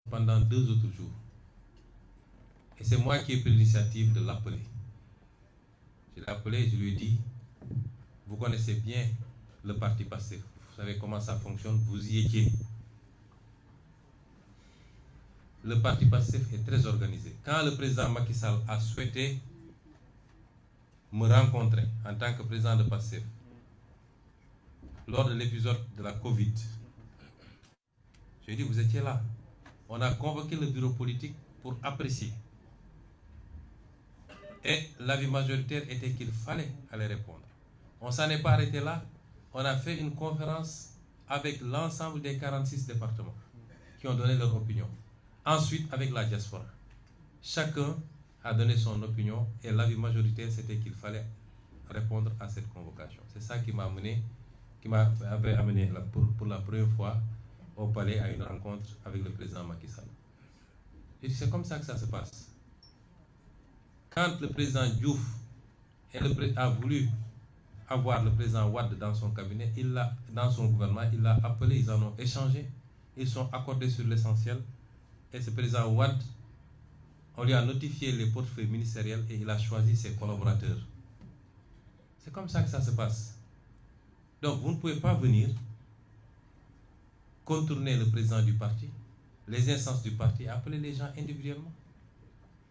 pendant 2 autres jours. Et c'est moi qui ai pris l'initiative de l'appeler. Je l'ai appelé, je lui ai dit, vous connaissez bien le parti PASTEF, vous savez comment ça fonctionne, vous y étiez. Le parti PASTEF est très organisé. Quand le président Macky Sall a souhaité me rencontrer en tant que président de PASTEF, lors de l'épisode de la Covid, je lui ai dit, vous étiez là. On a convoqué le bureau politique pour apprécier. Et l'avis majoritaire était qu'il fallait aller répondre. On ne s'en est pas arrêté là. On a fait une conférence avec l'ensemble des 46 départements qui ont donné leur opinion. Ensuite, avec la diaspora. Chacun a donné son opinion et l'avis majoritaire, c'était qu'il fallait répondre à cette convocation. C'est ça qui m'a amené, pour la première fois au palais à une rencontre avec le président Macky Sall. Et c'est comme ça que ça se passe. Quand le président Diouf a voulu avoir le président Wade dans son cabinet, dans son gouvernement, il l'a appelé, ils en ont échangé, ils sont accordés sur l'essentiel. Et ce président Wade, on lui a notifié les portefeuilles ministériels et il a choisi ses collaborateurs. C'est comme ça que ça se passe. Donc vous ne pouvez pas venir contourner le président du parti, les instances du parti, appeler les gens individuellement.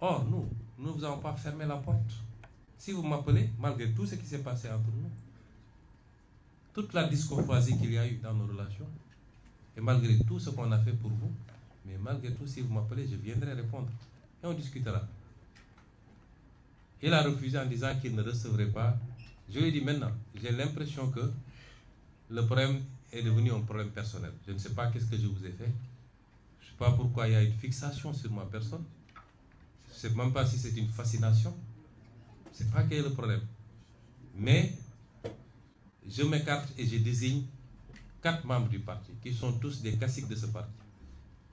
Or, nous ne vous avons pas fermé la porte. Si vous m'appelez, malgré tout ce qui s'est passé entre nous, toute la discourtoisie qu'il y a eu dans nos relations, et malgré tout ce qu'on a fait pour vous, mais malgré tout, si vous m'appelez, je viendrai répondre. Et on discutera. Il a refusé en disant qu'il ne recevrait pas. Je lui ai dit maintenant, j'ai l'impression que le problème est devenu un problème personnel. Je ne sais pas qu'est-ce que je vous ai fait. Je ne sais pas pourquoi il y a une fixation sur ma personne. Je ne sais même pas si c'est une fascination. Je ne sais pas quel est le problème. Mais je m'écarte et je désigne 4 membres du parti qui sont tous des caciques de ce parti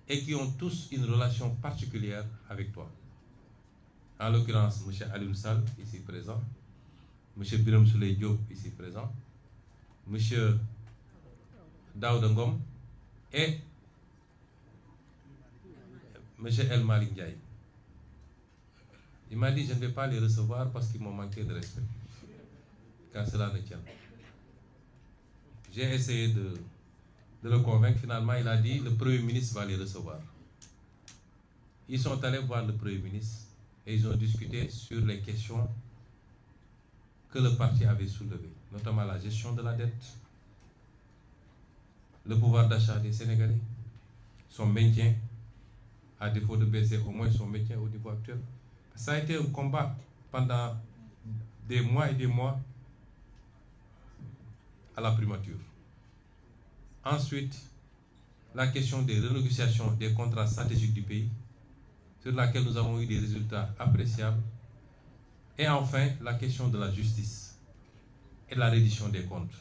et qui ont tous une relation particulière avec toi. En l'occurrence, M. Alioune Sall, ici présent, M. Birame Souleye Diop, ici présent, M. Daouda Ngom et M. El Malick Ndiaye. Il m'a dit, je ne vais pas les recevoir parce qu'ils m'ont manqué de respect. Quand cela ne tient. J'ai essayé de le convaincre. Finalement, il a dit, le Premier ministre va les recevoir. Ils sont allés voir le Premier ministre et ils ont discuté sur les questions que le parti avait soulevées, notamment la gestion de la dette, le pouvoir d'achat des Sénégalais, son maintien, à défaut de baisser au moins son maintien au niveau actuel. Ça a été un combat pendant des mois et des mois à la primature. Ensuite, la question des renégociations des contrats stratégiques du pays, sur laquelle nous avons eu des résultats appréciables. Et enfin, la question de la justice et de la reddition des comptes,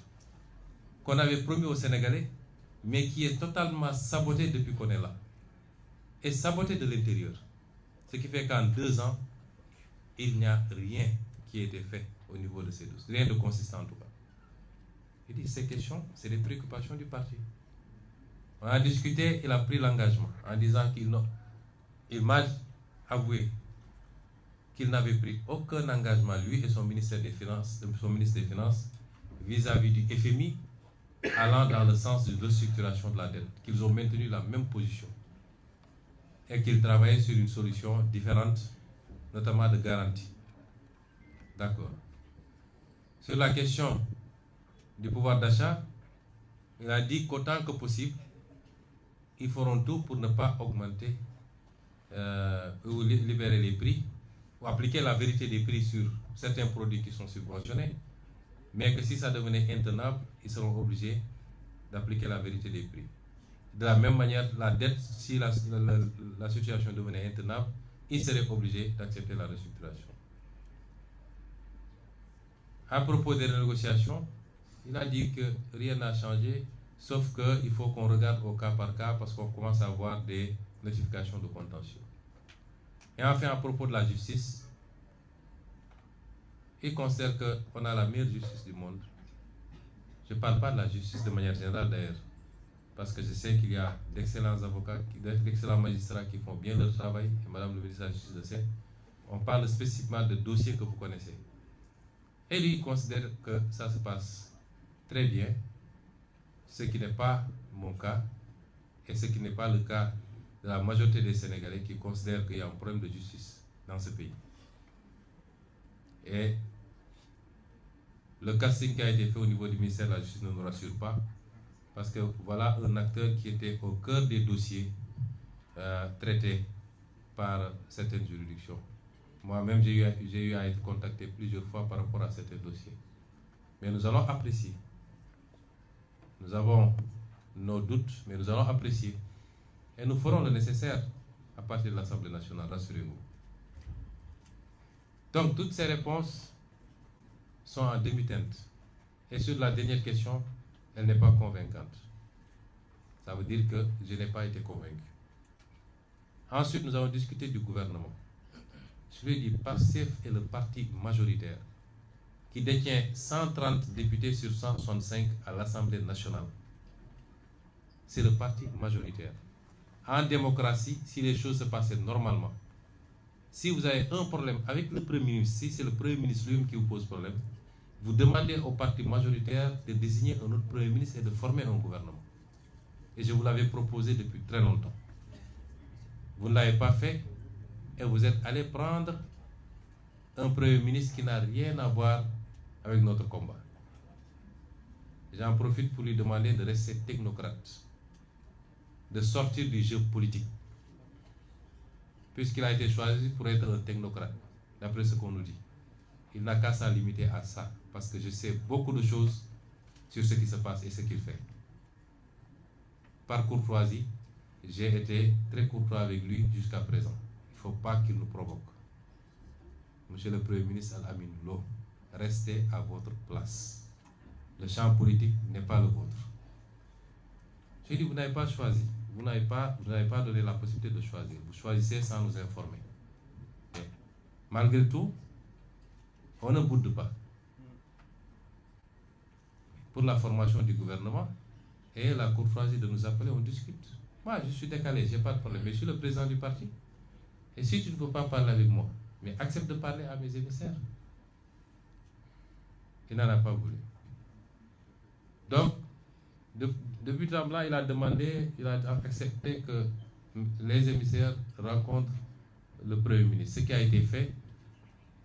qu'on avait promis aux Sénégalais, mais qui est totalement sabotée depuis qu'on est là. Et sabotée de l'intérieur. Ce qui fait qu'en 2 ans, il n'y a rien qui a été fait au niveau de ces dossiers. Rien de consistant en tout cas. Il dit, ces questions, c'est des préoccupations du parti. On a discuté, il a pris l'engagement en disant qu'il m'a avoué qu'il n'avait pris aucun engagement, lui et son ministère des Finances, vis-à-vis du FMI, allant dans le sens de restructuration de la dette, qu'ils ont maintenu la même position et qu'ils travaillaient sur une solution différente, notamment de garantie. D'accord. Sur la question du pouvoir d'achat, il a dit qu'autant que possible, ils feront tout pour ne pas augmenter ou libérer les prix, ou appliquer la vérité des prix sur certains produits qui sont subventionnés, mais que si ça devenait intenable, ils seront obligés d'appliquer la vérité des prix. De la même manière, la dette, si la situation devenait intenable, ils seraient obligés d'accepter la restructuration. À propos des négociations, il a dit que rien n'a changé, sauf qu'il faut qu'on regarde au cas par cas parce qu'on commence à avoir des notifications de contentieux. Et enfin, à propos de la justice, il considère qu'on a la meilleure justice du monde. Je ne parle pas de la justice de manière générale d'ailleurs. parce que je sais qu'il y a d'excellents avocats, d'excellents magistrats qui font bien leur travail, et Madame le ministre de la Justice le sait. On parle spécifiquement de dossiers que vous connaissez. Et lui, il considère que ça se passe très bien, ce qui n'est pas mon cas, et ce qui n'est pas le cas de la majorité des Sénégalais qui considèrent qu'il y a un problème de justice dans ce pays. Et le casting qui a été fait au niveau du ministère de la Justice ne nous rassure pas, parce que voilà un acteur qui était au cœur des dossiers traités par certaines juridictions. Moi-même, j'ai eu à être contacté plusieurs fois par rapport à certains dossiers. Mais nous allons apprécier. Nous avons nos doutes, mais nous allons apprécier. Et nous ferons le nécessaire à partir de l'Assemblée nationale, rassurez-vous. Donc, toutes ces réponses sont en demi-teinte. Et sur la dernière question, elle n'est pas convaincante. Ça veut dire que je n'ai pas été convaincu. Ensuite, nous avons discuté du gouvernement. Je lui ai dit, PASTEF est le parti majoritaire qui détient 130 députés sur 165 à l'Assemblée nationale. C'est le parti majoritaire. En démocratie, si les choses se passaient normalement, si vous avez un problème avec le Premier ministre, si c'est le Premier ministre lui-même qui vous pose problème, vous demandez au parti majoritaire de désigner un autre Premier ministre et de former un gouvernement. Et je vous l'avais proposé depuis très longtemps. Vous ne l'avez pas fait et vous êtes allé prendre un Premier ministre qui n'a rien à voir avec notre combat. J'en profite pour lui demander de rester technocrate, de sortir du jeu politique, puisqu'il a été choisi pour être un technocrate, d'après ce qu'on nous dit. Il n'a qu'à s'en limiter à ça, parce que je sais beaucoup de choses sur ce qui se passe et ce qu'il fait. Par courtoisie, j'ai été très courtois avec lui jusqu'à présent. Il ne faut pas qu'il nous provoque. Monsieur le Premier ministre Al-Amin Lo, restez à votre place. Le champ politique n'est pas le vôtre. J'ai dit, vous n'avez pas choisi. Vous n'avez pas donné la possibilité de choisir. Vous choisissez sans nous informer. Mais, malgré tout, on ne boude pas. Pour la formation du gouvernement et la courtoisie de nous appeler, on discute. Moi, je suis décalé, je n'ai pas de problème. Mais je suis le président du parti. Et si tu ne peux pas parler avec moi, mais accepte de parler à mes émissaires. Il n'en a pas voulu. Donc, depuis là, il a demandé, il a accepté que les émissaires rencontrent le Premier ministre. Ce qui a été fait,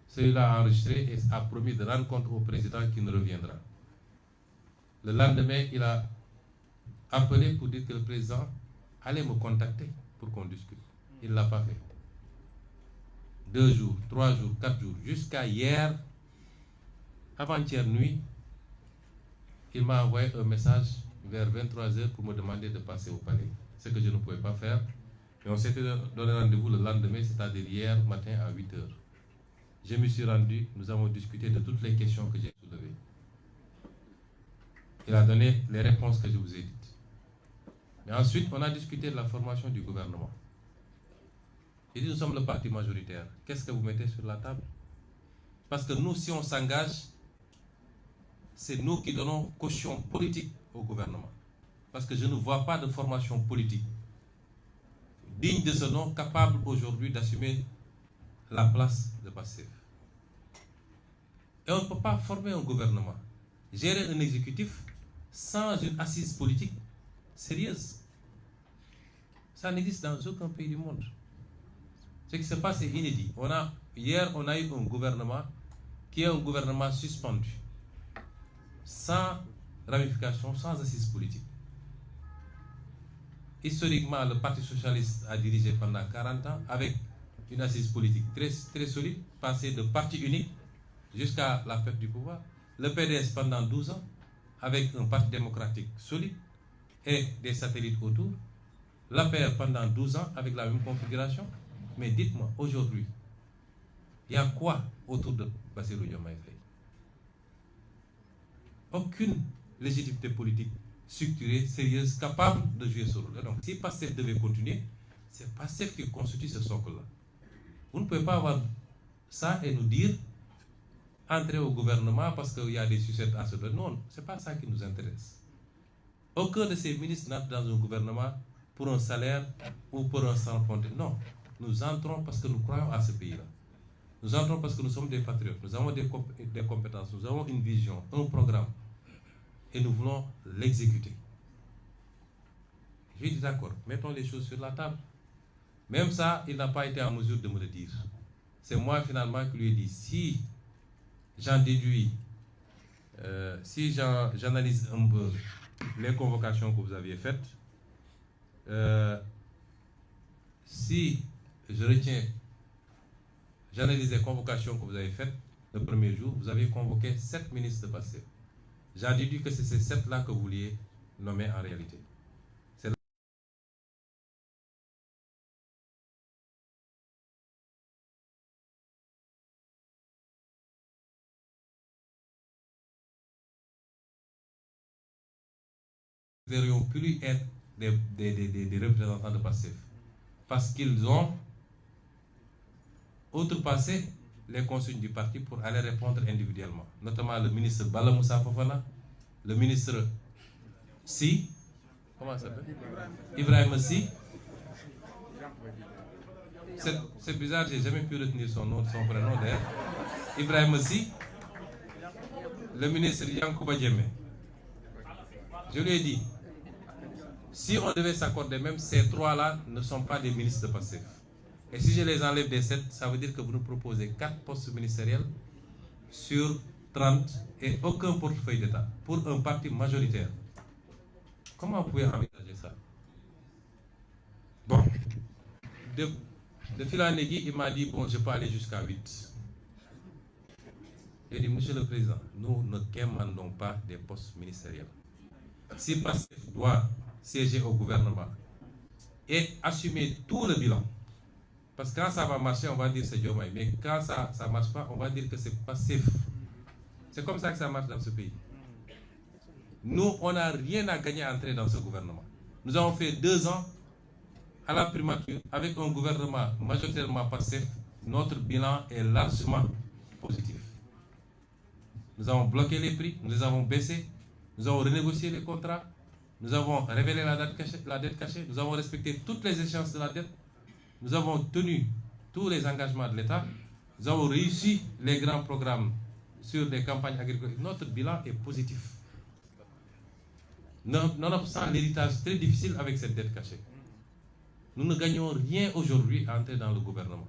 celui-là a enregistré et a promis de rendre compte au président qui ne reviendra. Le lendemain, il a appelé pour dire que le président allait me contacter pour qu'on discute. Il ne l'a pas fait. 2 jours, 3 jours, 4 jours, jusqu'à hier, avant-hier nuit, il m'a envoyé un message vers 23h pour me demander de passer au palais. Ce que je ne pouvais pas faire. Et on s'était donné rendez-vous le lendemain, c'est-à-dire hier matin à 8h. Je me suis rendu, nous avons discuté de toutes les questions que j'ai soulevées. Il a donné les réponses que je vous ai dites. Et ensuite, on a discuté de la formation du gouvernement. Il dit, nous sommes le parti majoritaire. Qu'est-ce que vous mettez sur la table? Parce que nous, si on s'engage, c'est nous qui donnons caution politique au gouvernement. Parce que je ne vois pas de formation politique digne de ce nom, capable aujourd'hui d'assumer la place de PASTEF. Et on ne peut pas former un gouvernement, gérer un exécutif sans une assise politique sérieuse. Ça n'existe dans aucun pays du monde. Ce qui se passe est inédit. Hier, on a eu un gouvernement qui est un gouvernement suspendu, sans ramification, sans assise politique. Historiquement, le Parti socialiste a dirigé pendant 40 ans avec une assise politique très, très solide, passée de parti unique jusqu'à la perte du pouvoir. Le PDS pendant 12 ans avec un parti démocratique solide et des satellites autour. L'APR pendant 12 ans avec la même configuration. Mais dites-moi, aujourd'hui, il y a quoi autour de Bassirou Diomaye Faye? Aucune légitimité politique structurée, sérieuse, capable de jouer ce rôle. Donc, si PASTEF devait continuer, c'est PASTEF qui constitue ce socle-là. Vous ne pouvez pas avoir ça et nous dire entrer au gouvernement parce qu'il y a des sucettes à se donner. Non, ce n'est pas ça qui nous intéresse. Aucun de ces ministres n'entre dans un gouvernement pour un salaire ou pour un sans-frontières. Non, nous entrons parce que nous croyons à ce pays-là. Nous entrons parce que nous sommes des patriotes, nous avons des compétences, nous avons une vision, un programme, et nous voulons l'exécuter. Je dis d'accord, mettons les choses sur la table. Même ça, il n'a pas été en mesure de me le dire. C'est moi finalement qui lui ai dit, si j'en déduis, si j'analyse un peu les convocations que vous aviez faites, si je retiens, j'analyse les convocations que vous avez faites le premier jour, vous avez convoqué 7 ministres de Pastef. J'en déduis que c'est ces 7-là que vous vouliez nommer en réalité. Nous ne devrions plus être des représentants de Pastef parce qu'ils ont outrepassé les consignes du parti pour aller répondre individuellement, notamment le ministre Bala Moussa Fofana, le ministre Si, comment ça s'appelle, Ibrahim Si. C'est bizarre, j'ai jamais pu retenir son nom, son prénom d'ailleurs. Ibrahim Si, le ministre Yankouba Diémé. Je lui ai dit, si on devait s'accorder, même ces 3-là ne sont pas des ministres de Pastef. Et si je les enlève des 7, ça veut dire que vous nous proposez 4 postes ministériels sur 30 et aucun portefeuille d'État pour un parti majoritaire. Comment vous pouvez envisager ça? Bon, de fil en aiguille, il m'a dit, bon, je peux aller jusqu'à 8. J'ai dit, Monsieur le Président, nous ne demandons pas des postes ministériels. Si Pastef doit siéger au gouvernement et assumer tout le bilan, parce que quand ça va marcher, on va dire c'est Diomaye, mais quand ça ne marche pas, on va dire que c'est Pastef. C'est comme ça que ça marche dans ce pays. Nous, on n'a rien à gagner à entrer dans ce gouvernement. Nous avons fait 2 ans à la primature avec un gouvernement majoritairement Pastef. Notre bilan est largement positif. Nous avons bloqué les prix, nous les avons baissés, nous avons renégocié les contrats, nous avons révélé la dette cachée, nous avons respecté toutes les échéances de la dette, nous avons tenu tous les engagements de l'État, nous avons réussi les grands programmes sur les campagnes agricoles. Notre bilan est positif. Nonobstant l'héritage très difficile avec cette dette cachée, nous ne gagnons rien aujourd'hui à entrer dans le gouvernement.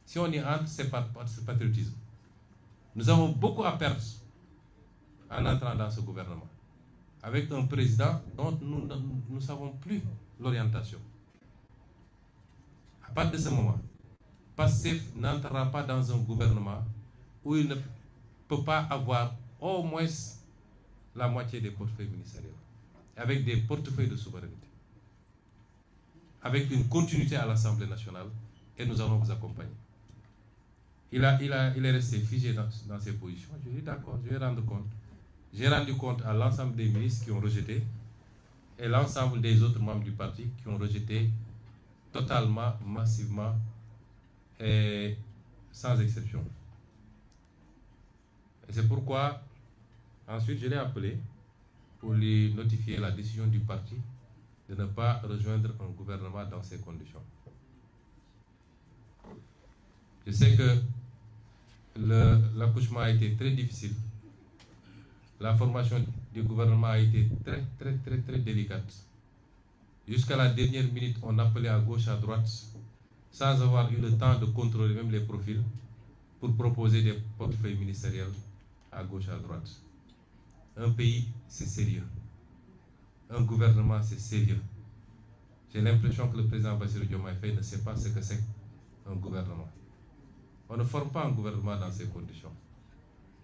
Si on y entre, c'est patriotisme. Nous avons beaucoup à perdre en entrant dans ce gouvernement, avec un président dont nous ne savons plus l'orientation. À partir de ce moment, Pastef n'entrera pas dans un gouvernement où il ne peut pas avoir au moins la moitié des portefeuilles ministériels, avec des portefeuilles de souveraineté, avec une continuité à l'Assemblée nationale, et nous allons vous accompagner. Il est resté figé dans ses positions. Je dis d'accord, je vais rendre compte. J'ai rendu compte à l'ensemble des ministres qui ont rejeté et l'ensemble des autres membres du parti qui ont rejeté totalement, massivement et sans exception. Et c'est pourquoi ensuite je l'ai appelé pour lui notifier la décision du parti de ne pas rejoindre un gouvernement dans ces conditions. Je sais que l'accouchement a été très difficile. La formation du gouvernement a été très délicate. Jusqu'à la dernière minute, on appelait à gauche, à droite, sans avoir eu le temps de contrôler même les profils, pour proposer des portefeuilles ministériels à gauche, à droite. Un pays, c'est sérieux. Un gouvernement, c'est sérieux. J'ai l'impression que le président Bassirou Diomaye Faye ne sait pas ce que c'est un gouvernement. On ne forme pas un gouvernement dans ces conditions.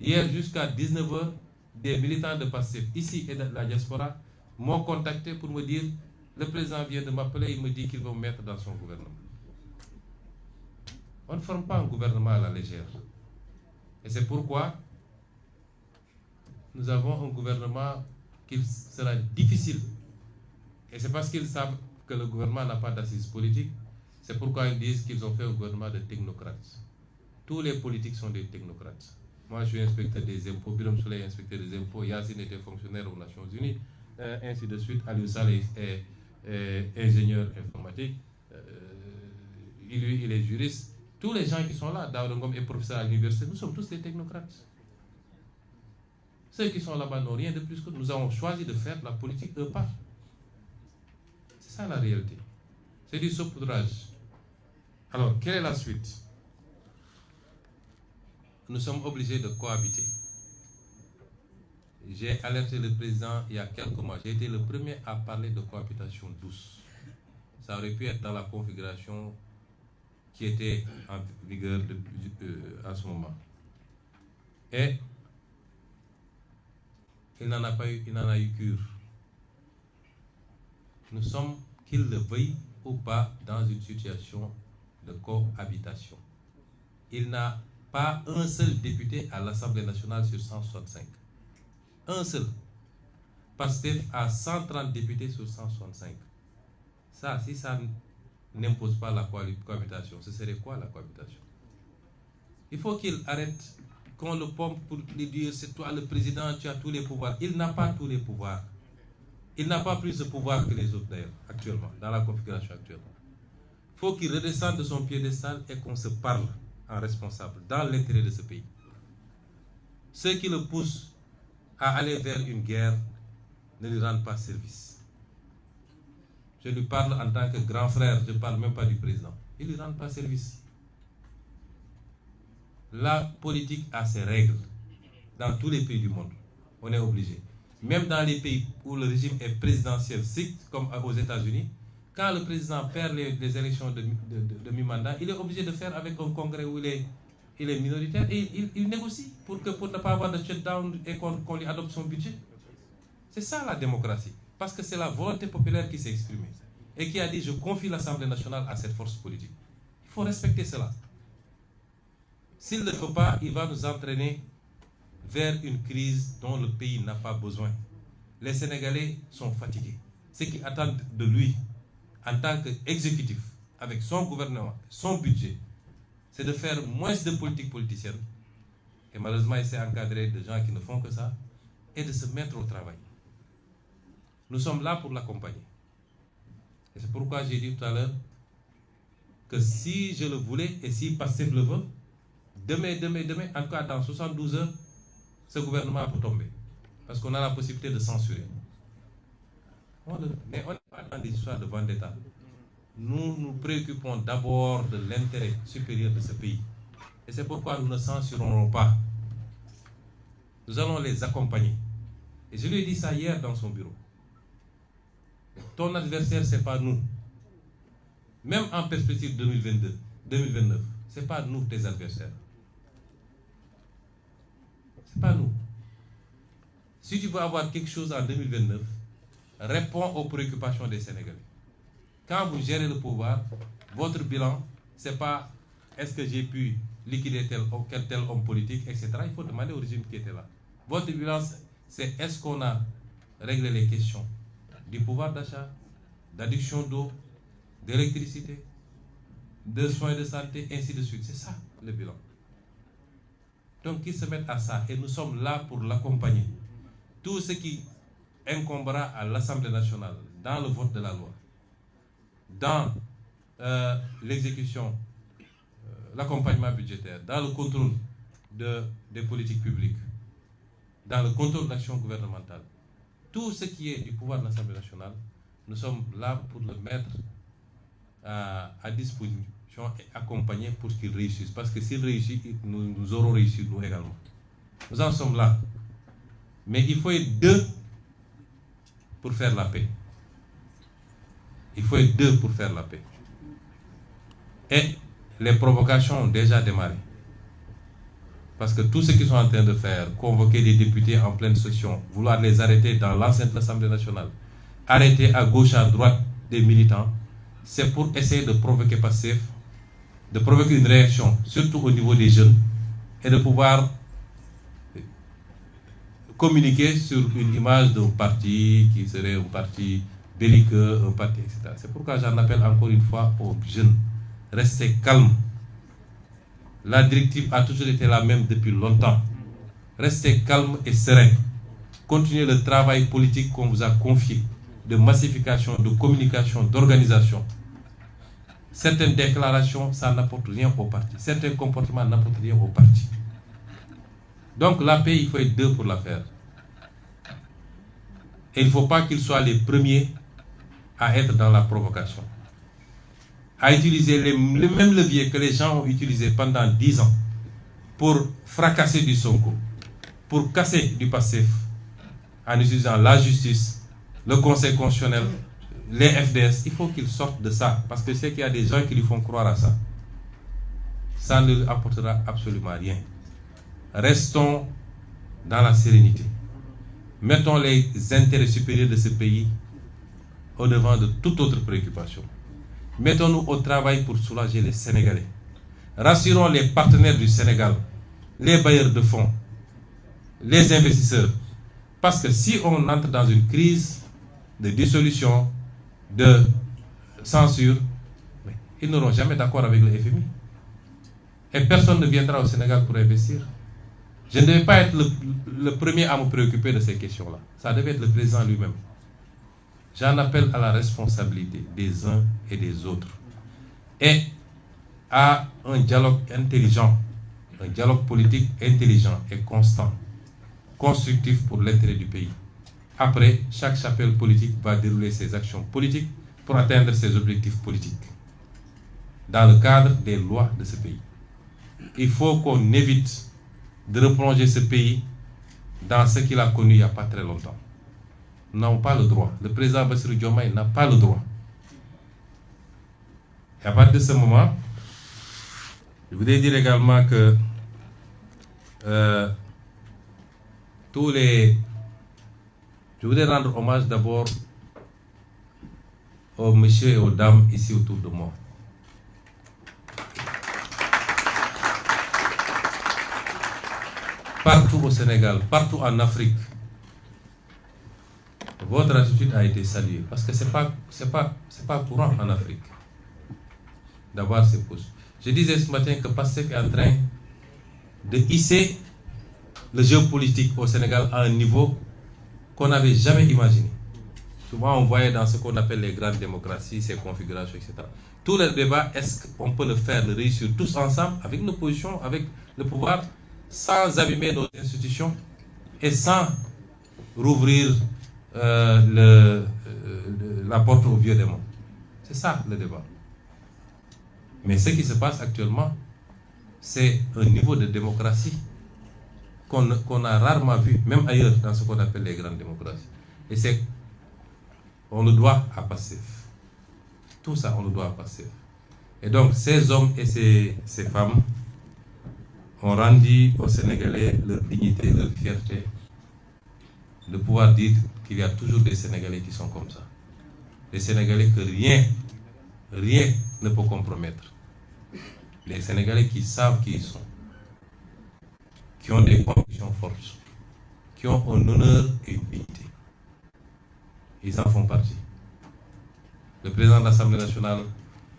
Hier, jusqu'à 19h, des militants de Pastef, ici et de la diaspora, m'ont contacté pour me dire, le président vient de m'appeler, il me dit qu'il va me mettre dans son gouvernement. On ne forme pas un gouvernement à la légère. Et c'est pourquoi nous avons un gouvernement qui sera difficile. Et c'est parce qu'ils savent que le gouvernement n'a pas d'assises politiques, c'est pourquoi ils disent qu'ils ont fait un gouvernement de technocrates. Tous les politiques sont des technocrates. Moi, je suis inspecteur des impôts, Birame Souleye est inspecteur des impôts, Yacine était fonctionnaire aux Nations Unies. ainsi de suite. Aliou Sall est ingénieur informatique, il est juriste. Tous les gens qui sont là, Daouda Ngom est professeur à l'université, nous sommes tous des technocrates. Ceux qui sont là-bas n'ont rien de plus que nous avons choisi de faire la politique eux pas. C'est ça la réalité. C'est du saupoudrage. Alors, quelle est la suite? Nous sommes obligés de cohabiter. J'ai alerté le président il y a quelques mois. J'ai été le premier à parler de cohabitation douce. Ça aurait pu être dans la configuration qui était en vigueur à ce moment. Et il n'en a eu cure. Nous sommes, qu'il le veuille ou pas, dans une situation de cohabitation. Il n'a pas un seul député à l'Assemblée nationale sur 165. Un seul. PASTEF a 130 députés sur 165. Ça, si ça n'impose pas la cohabitation, ce serait quoi la cohabitation? Il faut qu'il arrête qu'on le pompe pour lui dire c'est toi le président, tu as tous les pouvoirs. Il n'a pas tous les pouvoirs. Il n'a pas plus de pouvoir que les autres d'ailleurs, actuellement, dans la configuration actuelle. Il faut qu'il redescende de son piédestal et qu'on se parle en responsable, dans l'intérêt de ce pays. Ceux qui le poussent à aller vers une guerre ne lui rendent pas service. Je lui parle en tant que grand frère, je ne parle même pas du président. Il ne lui rend pas service. La politique a ses règles. Dans tous les pays du monde, on est obligé. Même dans les pays où le régime est présidentiel strict, comme aux États-Unis, quand le président perd les élections de mi-mandat, il est obligé de faire avec un congrès où il est minoritaire et il négocie pour ne pas avoir de shutdown et qu'on lui adopte son budget. C'est ça la démocratie. Parce que c'est la volonté populaire qui s'est exprimée et qui a dit je confie l'Assemblée nationale à cette force politique. Il faut respecter cela. S'il ne le fait pas, il va nous entraîner vers une crise dont le pays n'a pas besoin. Les Sénégalais sont fatigués. Ce qu'ils attendent de lui, en tant qu'exécutif, avec son gouvernement, son budget, c'est de faire moins de politique politicienne. Et malheureusement, il s'est encadré de gens qui ne font que ça, et de se mettre au travail. Nous sommes là pour l'accompagner. Et c'est pourquoi j'ai dit tout à l'heure que si je le voulais et si PASTEF le veut, demain, en tout cas dans 72 heures, ce gouvernement peut tomber. Parce qu'on a la possibilité de censurer. Mais on n'est pas dans des histoires de vendetta. Nous nous préoccupons d'abord de l'intérêt supérieur de ce pays. Et c'est pourquoi nous ne censurerons pas. Nous allons les accompagner. Et je lui ai dit ça hier dans son bureau. Ton adversaire, ce n'est pas nous. Même en perspective 2029, ce n'est pas nous tes adversaires. Ce n'est pas nous. Si tu veux avoir quelque chose en 2029, réponds aux préoccupations des Sénégalais. Quand vous gérez le pouvoir, votre bilan, ce n'est pas est-ce que j'ai pu liquider tel homme politique, etc. Il faut demander au régime qui était là. Votre bilan, c'est est-ce qu'on a réglé les questions du pouvoir d'achat, d'adduction d'eau, d'électricité, de soins de santé, ainsi de suite. C'est ça le bilan. Donc qu'ils se mettent à ça et nous sommes là pour l'accompagner. Tout ce qui incombera à l'Assemblée nationale dans le vote de la loi, dans l'exécution, l'accompagnement budgétaire, dans le contrôle des politiques publiques, dans le contrôle d'action gouvernementale, tout ce qui est du pouvoir de l'Assemblée nationale, nous sommes là pour le mettre à disposition et accompagner pour qu'il réussisse. Parce que s'il réussit, nous aurons réussi nous également. Nous en sommes là. Mais il faut être deux pour faire la paix. Il faut être deux pour faire la paix. Et les provocations ont déjà démarré. Parce que tout ce qu'ils sont en train de faire, convoquer des députés en pleine session, vouloir les arrêter dans l'enceinte de l'Assemblée nationale, arrêter à gauche, à droite des militants, c'est pour essayer de provoquer PASTEF, de provoquer une réaction, surtout au niveau des jeunes, et de pouvoir communiquer sur une image d'un parti qui serait un parti belliqueux, un parti, etc. C'est pourquoi j'en appelle encore une fois aux jeunes. Restez calmes. La directive a toujours été la même depuis longtemps. Restez calmes et sereins. continuer le travail politique qu'on vous a confié, de massification, de communication, d'organisation. Certaines déclarations, ça n'apporte rien au parti. Certains comportements n'apportent rien au parti. Donc la paix, il faut être deux pour la faire. Et il ne faut pas qu'ils soient les premiers à être dans la provocation. À utiliser les mêmes leviers que les gens ont utilisés pendant 10 ans pour fracasser du Sonko, pour casser du Pastef, en utilisant la justice, le Conseil constitutionnel, les FDS. Il faut qu'ils sortent de ça, parce que c'est qu'il y a des gens qui lui font croire à ça. Ça ne lui apportera absolument rien. Restons dans la sérénité. Mettons les intérêts supérieurs de ce pays au devant de toute autre préoccupation. Mettons-nous au travail pour soulager les Sénégalais. Rassurons les partenaires du Sénégal, les bailleurs de fonds, les investisseurs. Parce que si on entre dans une crise de dissolution, de censure, ils n'auront jamais d'accord avec le FMI. Et personne ne viendra au Sénégal pour investir. Je ne devais pas être le premier à me préoccuper de ces questions-là. Ça devait être le président lui-même. J'en appelle à la responsabilité des uns et des autres. Et à un dialogue intelligent, un dialogue politique intelligent et constant, constructif pour l'intérêt du pays. Après, chaque chapelle politique va dérouler ses actions politiques pour atteindre ses objectifs politiques, dans le cadre des lois de ce pays. Il faut qu'on évite de replonger ce pays dans ce qu'il a connu il n'y a pas très longtemps. Nous n'avons pas le droit. Le président Bassirou Diomaye n'a pas le droit. Et à partir de ce moment, je voudrais dire également que je voudrais rendre hommage d'abord aux messieurs et aux dames ici autour de moi. Partout au Sénégal, partout en Afrique, votre attitude a été saluée. Parce que ce n'est pas courant en Afrique d'avoir ces postes. Je disais ce matin que Pastef est en train de hisser le jeu politique au Sénégal à un niveau qu'on n'avait jamais imaginé. Souvent, on voyait dans ce qu'on appelle les grandes démocraties, ces configurations, etc. Tout le débat, est-ce qu'on peut le faire, le réussir tous ensemble, avec l'opposition, avec le pouvoir, sans abîmer nos institutions et sans rouvrir la porte au vieux démon. C'est ça le débat. Mais ce qui se passe actuellement, c'est un niveau de démocratie qu'on a rarement vu, même ailleurs, dans ce qu'on appelle les grandes démocraties. Et on le doit à Pastef. Tout ça, on le doit à Pastef. Et donc, ces hommes et ces femmes ont rendu aux Sénégalais leur dignité, leur fierté, de pouvoir dire qu'il y a toujours des Sénégalais qui sont comme ça. Des Sénégalais que rien ne peut compromettre. Les Sénégalais qui savent qui ils sont, qui ont des convictions fortes, qui ont un honneur et une dignité. Ils en font partie. Le président de l'Assemblée nationale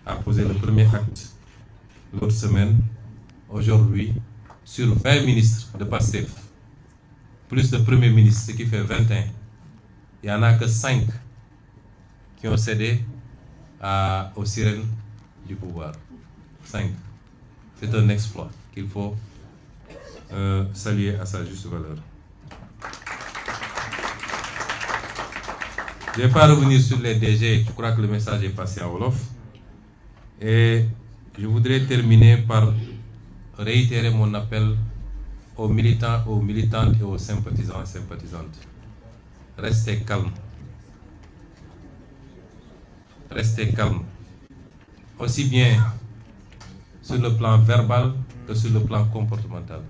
a posé le premier acte l'autre semaine, aujourd'hui, sur 20 ministres de Pastef, plus de premiers ministres, ce qui fait 21. Il n'y en a que 5 qui ont cédé aux sirènes du pouvoir. 5. C'est un exploit qu'il faut saluer à sa juste valeur. Je ne vais pas revenir sur les DG, je crois que le message est passé à Wolof. Et je voudrais terminer par réitérer mon appel aux militants, aux militantes et aux sympathisants et sympathisantes. Restez calmes. Restez calmes. Aussi bien sur le plan verbal que sur le plan comportemental.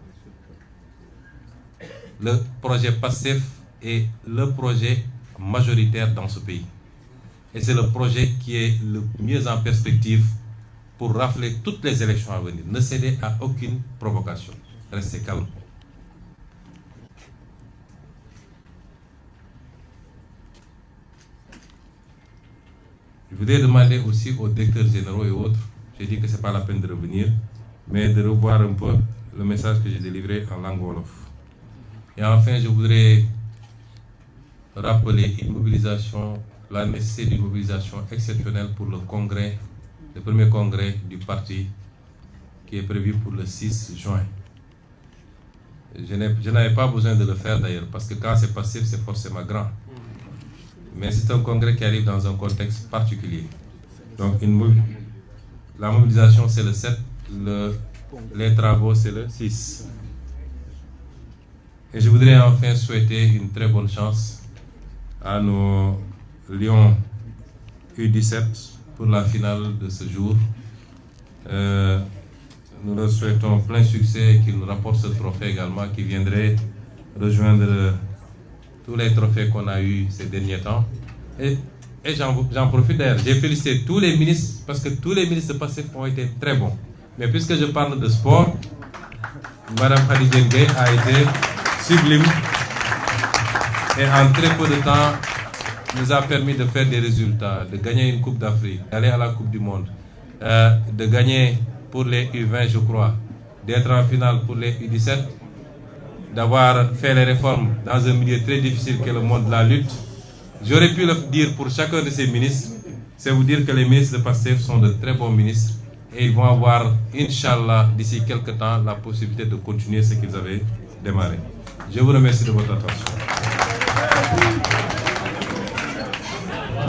Le projet Pastef est le projet majoritaire dans ce pays. Et c'est le projet qui est le mieux en perspective pour rafler toutes les élections à venir. Ne cédez à aucune provocation. Restez calme. Je voudrais demander aussi aux directeurs généraux et autres, j'ai dit que ce n'est pas la peine de revenir, mais de revoir un peu le message que j'ai délivré en langue Wolof. Et enfin, je voudrais rappeler la nécessité d'une mobilisation exceptionnelle pour le premier congrès du parti qui est prévu pour le 6 juin. Je n'avais pas besoin de le faire d'ailleurs, parce que quand c'est passif, c'est forcément grand. Mais c'est un congrès qui arrive dans un contexte particulier. Donc la mobilisation c'est le 7, les travaux c'est le 6. Et je voudrais enfin souhaiter une très bonne chance à nos Lions U17 pour la finale de ce jour. Nous leur souhaitons plein succès et qu'ils nous rapportent ce trophée également qui viendrait rejoindre tous les trophées qu'on a eus ces derniers temps. Et j'en profite d'ailleurs, j'ai félicité tous les ministres parce que tous les ministres passifs ont été très bons. Mais puisque je parle de sport, Madame Khadija Gueye a été sublime et en très peu de temps nous a permis de faire des résultats, de gagner une Coupe d'Afrique, d'aller à la Coupe du Monde, de gagner pour les U20 je crois, d'être en finale pour les U17, d'avoir fait les réformes dans un milieu très difficile qu'est le monde de la lutte. J'aurais pu le dire pour chacun de ces ministres, c'est vous dire que les ministres de PASTEF sont de très bons ministres et ils vont avoir, Inch'Allah, d'ici quelques temps, la possibilité de continuer ce qu'ils avaient démarré. Je vous remercie de votre attention.